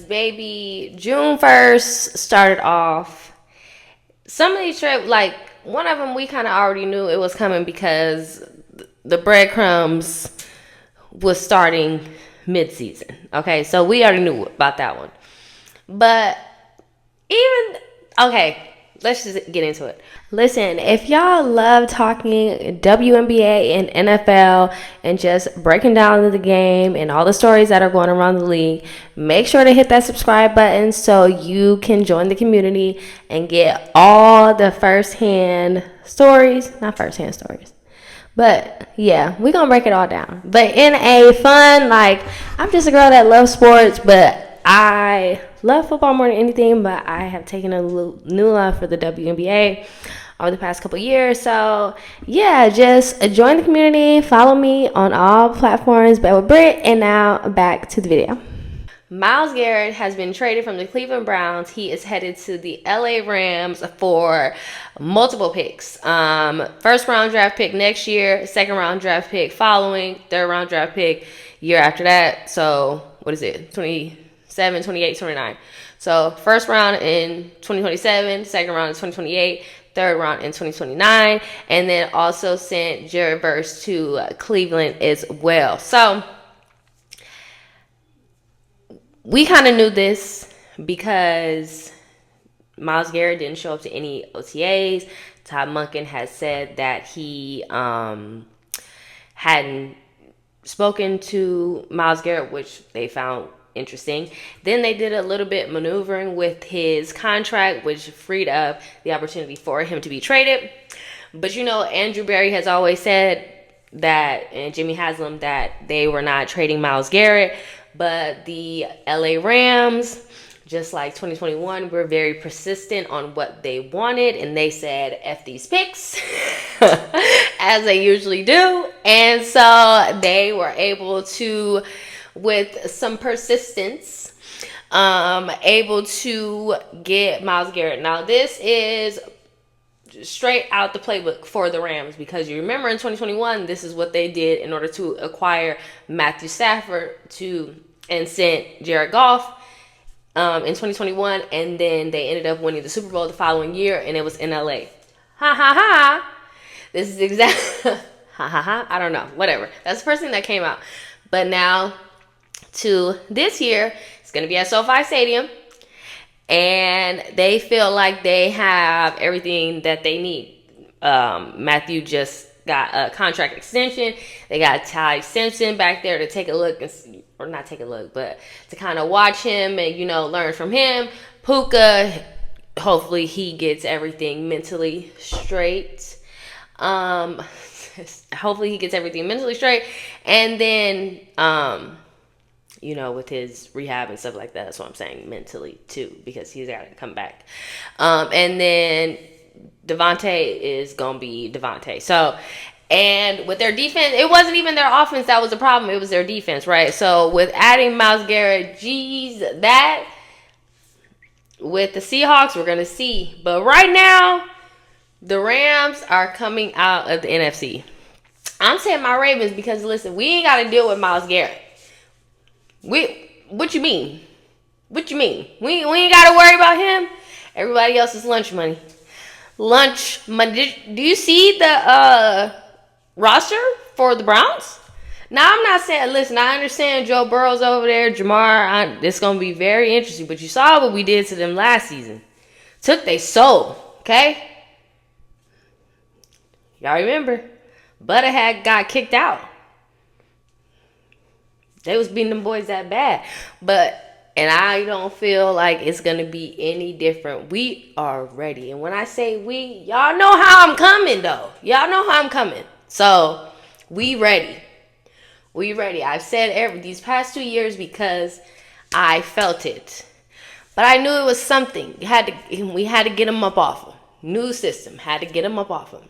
Baby, June 1st started off. Some of these trips, like one of them, we kind of already knew it was coming because the breadcrumbs was starting mid-season. Okay, so we already knew about that one. But even okay, let's just get into it. Listen, if y'all love talking WNBA and NFL and just breaking down the game and all the stories that are going around the league, make sure to hit that subscribe button so you can join the community and get all the firsthand stories. Not firsthand stories. But yeah, we're gonna break it all down. But in a fun, like, I'm just a girl that loves sports, but I love football more than anything. But I have taken a new love for the WNBA over the past couple years. So yeah, just join the community, follow me on all platforms. Bet with Britt, and now back to the video. Myles Garrett has been traded from the Cleveland Browns. He is headed to the LA Rams for multiple picks. First round draft pick next year, second round draft pick following, third round draft pick year after that. So what is it? 27, 28, 29. So first round in 2027, second round in 2028, third round in 2029, and then also sent Jared Verse to Cleveland as well. So we kind of knew this because Myles Garrett didn't show up to any OTAs. Todd Monken has said that he hadn't spoken to Myles Garrett, which they found interesting. Then they did a little bit maneuvering with his contract, which freed up the opportunity for him to be traded. But you know, Andrew Berry has always said that, and Jimmy Haslam, that they were not trading Myles Garrett. But the LA Rams, just like 2021, were very persistent on what they wanted. And they said, F these picks, as they usually do. And so they were able to, with some persistence, able to get Myles Garrett. Now, this is straight out the playbook for the Rams, because you remember in 2021, this is what they did in order to acquire Matthew Stafford and sent Jared Goff in 2021, and then they ended up winning the Super Bowl the following year, and it was in LA. Ha ha ha. This is exactly ha ha ha. I don't know. Whatever. That's the first thing that came out. But now to this year, it's going to be at SoFi Stadium. And they feel like they have everything that they need. Matthew just got a contract extension. They got Ty Simpson back there to take a look, or not take a look, but to kind of watch him and, you know, learn from him. Puka, hopefully he gets everything mentally straight. Hopefully he gets everything mentally straight. And then, you know, with his rehab and stuff like that. That's what I'm saying, mentally too, because he's got to come back. And then Devontae is going to be Devontae. So, and with their defense, it wasn't even their offense that was the problem. It was their defense, right? So with adding Myles Garrett, geez, that with the Seahawks, we're going to see. But right now, the Rams are coming out of the NFC. I'm saying my Ravens because, listen, we ain't got to deal with Myles Garrett. What you mean? What you mean? We ain't got to worry about him. Everybody else is lunch money. Lunch money. Do you see the roster for the Browns? Now, I'm not saying, listen, I understand Joe Burrow's over there, Jamar. It's going to be very interesting. But you saw what we did to them last season. Took their soul, okay? Y'all remember? Butterhead got kicked out. They was beating them boys that bad. And I don't feel like it's going to be any different. We are ready. And when I say we, y'all know how I'm coming, though. Y'all know how I'm coming. So, we ready. We ready. I've said these past 2 years because I felt it. But I knew it was something. We had to get them up off them. New system. Had to get them up off them.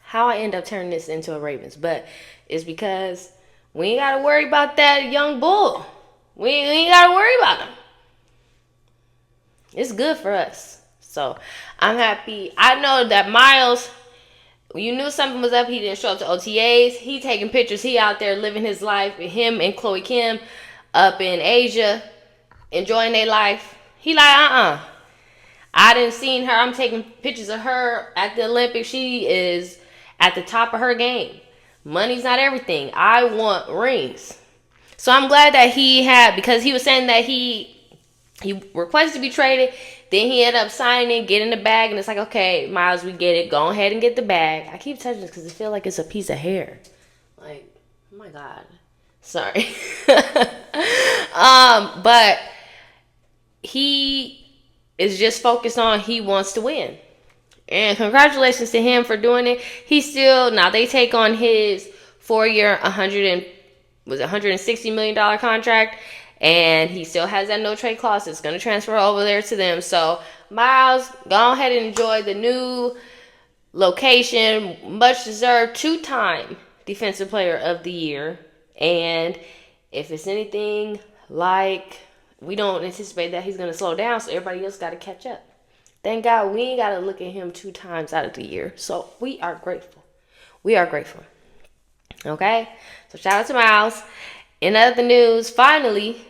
How I end up turning this into a Ravens. But it's because we ain't got to worry about that young bull. We ain't got to worry about him. It's good for us. So, I'm happy. I know that Myles, you knew something was up. He didn't show up to OTAs. He taking pictures. He out there living his life. Him and Chloe Kim up in Asia. enjoying their life. He like, I didn't seen her. I'm taking pictures of her at the Olympics. She is at the top of her game. Money's not everything. I want rings. So I'm glad that he had, because he was saying that he requested to be traded. Then he ended up signing, getting the bag, and it's like, okay, Myles, we get it. Go ahead and get the bag. I keep touching this because I feel like it's a piece of hair. Like, oh my God. Sorry. But he is just focused on, he wants to win. And congratulations to him for doing it. Now they take on his 4-year, $160 million contract. And he still has that no trade clause. It's going to transfer over there to them. So, Myles, go ahead and enjoy the new location. Much deserved 2-time Defensive Player of the Year. And if it's anything like, we don't anticipate that he's going to slow down, so everybody else got to catch up. Thank God we ain't got to look at him 2 times out of the year. So we are grateful. We are grateful. Okay? So shout out to Myles. In other news, finally,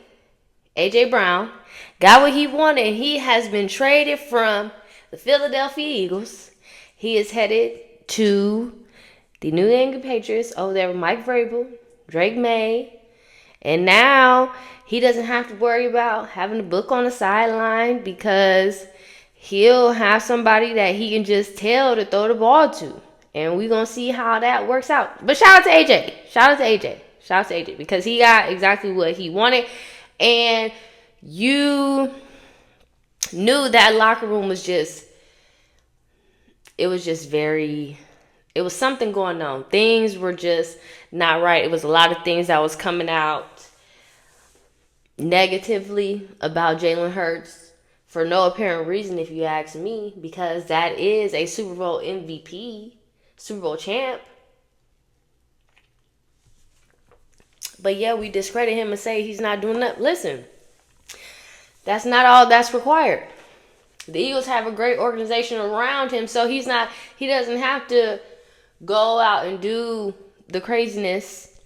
A.J. Brown got what he wanted. He has been traded from the Philadelphia Eagles. He is headed to the New England Patriots over there with Mike Vrabel, Drake May. And now he doesn't have to worry about having a book on the sideline, because he'll have somebody that he can just tell to throw the ball to. And we're going to see how that works out. But shout out to AJ. Shout out to AJ, because he got exactly what he wanted. And you knew that locker room was just, it was something going on. Things were just not right. It was a lot of things that was coming out negatively about Jalen Hurts for no apparent reason, if you ask me, because that is a Super Bowl MVP, Super Bowl champ. But yeah, we discredit him and say he's not doing that. Listen, that's not all that's required. The Eagles have a great organization around him, so he doesn't have to go out and do the craziness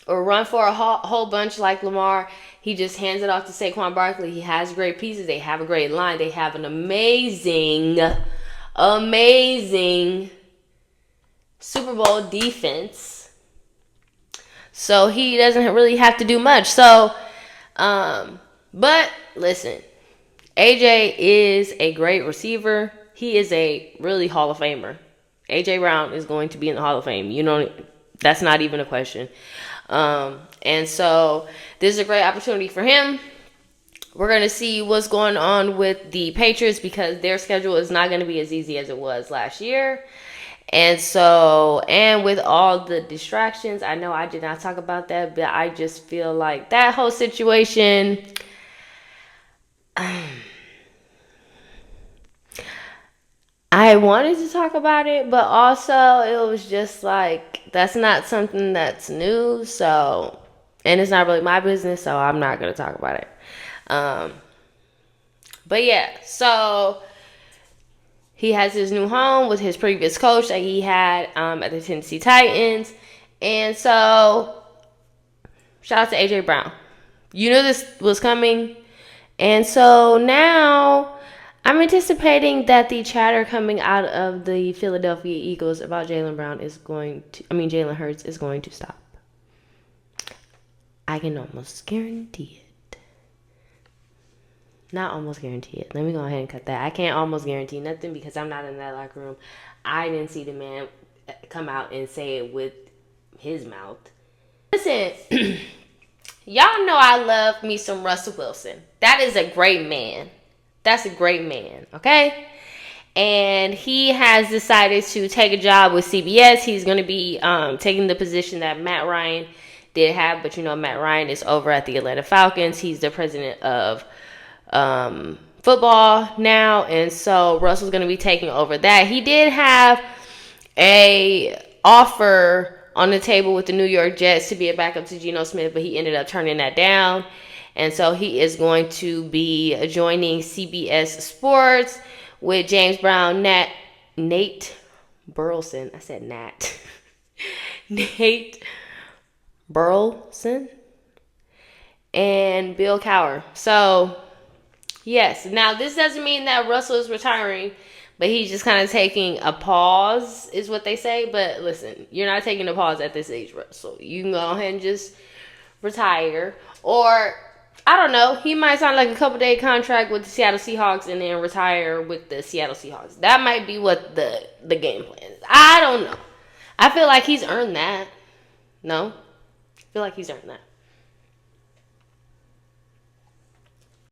or run for a whole bunch like Lamar. He just hands it off to Saquon Barkley. He has great pieces. They have a great line. They have an amazing Super Bowl defense. So he doesn't really have to do much. So, but listen, AJ is a great receiver. He is a really Hall of Famer. AJ Brown is going to be in the Hall of Fame. You know, that's not even a question. And so this is a great opportunity for him. We're going to see what's going on with the Patriots, because their schedule is not going to be as easy as it was last year. And so, and with all the distractions, I know I did not talk about that, but I just feel like that whole situation, I wanted to talk about it, but also it was just like, that's not something that's new. So, and it's not really my business, so I'm not going to talk about it. But yeah, so he has his new home with his previous coach that he had at the Tennessee Titans. And so, shout out to AJ Brown. You knew this was coming. And so now I'm anticipating that the chatter coming out of the Philadelphia Eagles about Jalen Hurts is going to stop. I can almost guarantee it. Not almost guarantee it. Let me go ahead and cut that. I can't almost guarantee nothing because I'm not in that locker room. I didn't see the man come out and say it with his mouth. Listen, y'all know I love me some Russell Wilson. That is a great man. That's a great man, okay? And he has decided to take a job with CBS. He's going to be taking the position that Matt Ryan did have. But, you know, Matt Ryan is over at the Atlanta Falcons. He's the president of football now. And so Russell's going to be taking over that. He did have a offer on the table with the New York Jets to be a backup to Geno Smith, but he ended up turning that down. And so he is going to be joining CBS Sports with James Brown, Nate Burleson. I said Nat. Nate Burleson. and Bill Cowher. So, yes. Now, this doesn't mean that Russell is retiring, but he's just kind of taking a pause, is what they say. But listen, you're not taking a pause at this age, Russell. You can go ahead and just retire. Or, I don't know, he might sign like a couple-day contract with the Seattle Seahawks and then retire with the Seattle Seahawks. That might be what the game plan is. I don't know. I feel like he's earned that. No? I feel like he's earned that.